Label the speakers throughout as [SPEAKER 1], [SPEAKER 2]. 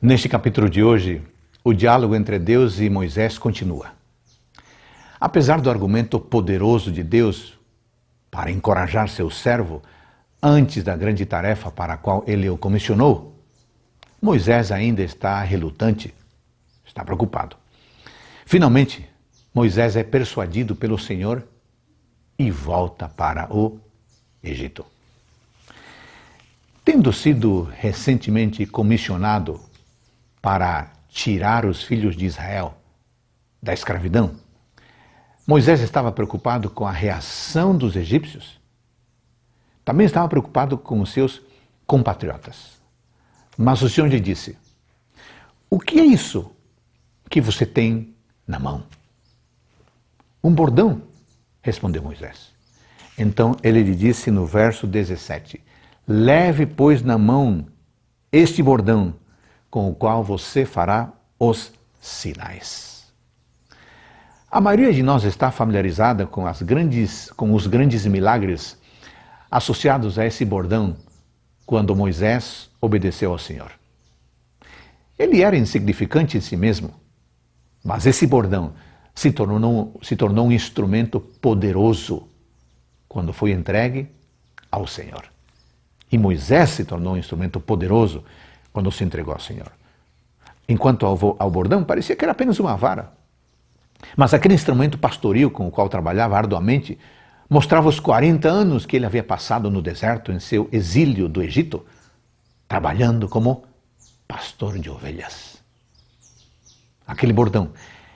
[SPEAKER 1] Neste capítulo de hoje, o diálogo entre Deus e Moisés continua. Apesar do argumento poderoso de Deus para encorajar seu servo antes da grande tarefa para a qual ele o comissionou, Moisés ainda está relutante, está preocupado. Finalmente, Moisés é persuadido pelo Senhor e volta para o Egito. Tendo sido recentemente comissionado para tirar os filhos de Israel da escravidão, Moisés estava preocupado com a reação dos egípcios. Também estava preocupado com os seus compatriotas. Mas o Senhor lhe disse: "O que é isso que você tem na mão?" "Um bordão", respondeu Moisés. Então ele lhe disse no verso 17: "Leve, pois, na mão este bordão, com o qual você fará os sinais." A maioria de nós está familiarizada com os grandes milagres associados a esse bordão quando Moisés obedeceu ao Senhor. Ele era insignificante em si mesmo, mas esse bordão se tornou um instrumento poderoso quando foi entregue ao Senhor. E Moisés se tornou um instrumento poderoso quando se entregou ao Senhor. Enquanto ao bordão, parecia que era apenas uma vara. Mas aquele instrumento pastoril com o qual trabalhava arduamente mostrava os 40 anos que ele havia passado no deserto em seu exílio do Egito, trabalhando como pastor de ovelhas. Aquele bordão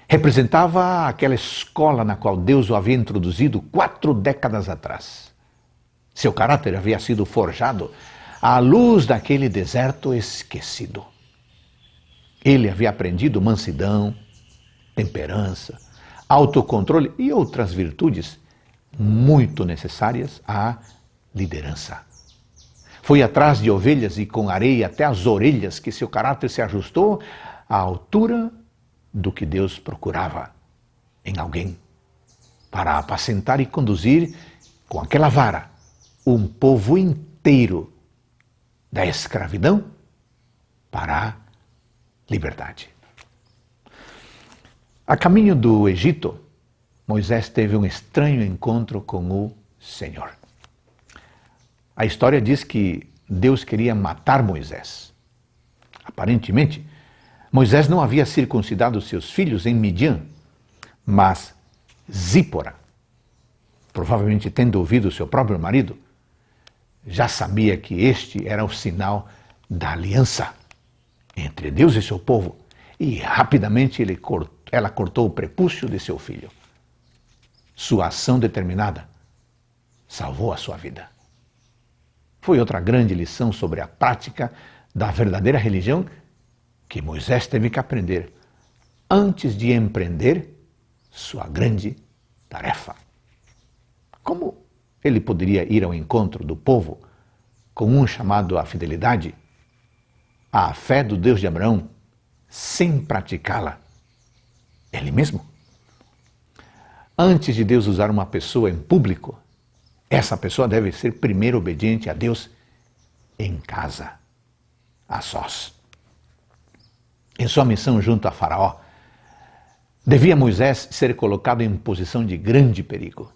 [SPEAKER 1] representava aquela escola na qual Deus o havia introduzido 4 décadas atrás. Seu caráter havia sido forjado à luz daquele deserto esquecido. Ele havia aprendido mansidão, temperança, autocontrole e outras virtudes muito necessárias à liderança. Foi atrás de ovelhas e com areia até as orelhas que seu caráter se ajustou à altura do que Deus procurava em alguém para apacentar e conduzir com aquela vara um povo inteiro da escravidão para a liberdade. A caminho do Egito, Moisés teve um estranho encontro com o Senhor. A história diz que Deus queria matar Moisés. Aparentemente, Moisés não havia circuncidado seus filhos em Midian, mas Zípora, provavelmente tendo ouvido seu próprio marido, já sabia que este era o sinal da aliança entre Deus e seu povo, e rapidamente ela cortou o prepúcio de seu filho. Sua ação determinada salvou a sua vida. Foi outra grande lição sobre a prática da verdadeira religião que Moisés teve que aprender antes de empreender sua grande tarefa. Como ele poderia ir ao encontro do povo com um chamado à fidelidade, à fé do Deus de Abraão, sem praticá-la ele mesmo? Antes de Deus usar uma pessoa em público, essa pessoa deve ser primeiro obediente a Deus em casa, a sós. Em sua missão junto a Faraó, devia Moisés ser colocado em posição de grande perigo.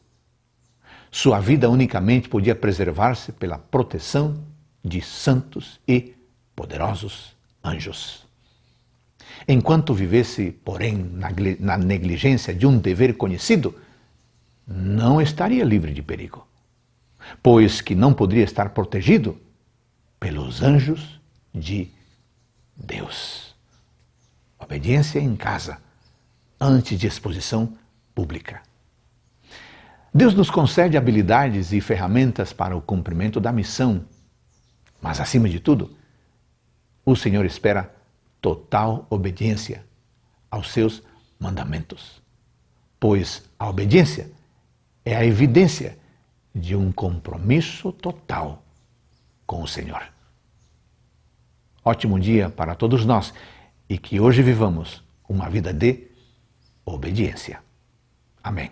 [SPEAKER 1] Sua vida unicamente podia preservar-se pela proteção de santos e poderosos anjos. Enquanto vivesse, porém, na negligência de um dever conhecido, não estaria livre de perigo, pois que não poderia estar protegido pelos anjos de Deus. Obediência em casa, antes de exposição pública. Deus nos concede habilidades e ferramentas para o cumprimento da missão, mas, acima de tudo, o Senhor espera total obediência aos seus mandamentos, pois a obediência é a evidência de um compromisso total com o Senhor. Ótimo dia para todos nós e que hoje vivamos uma vida de obediência. Amém.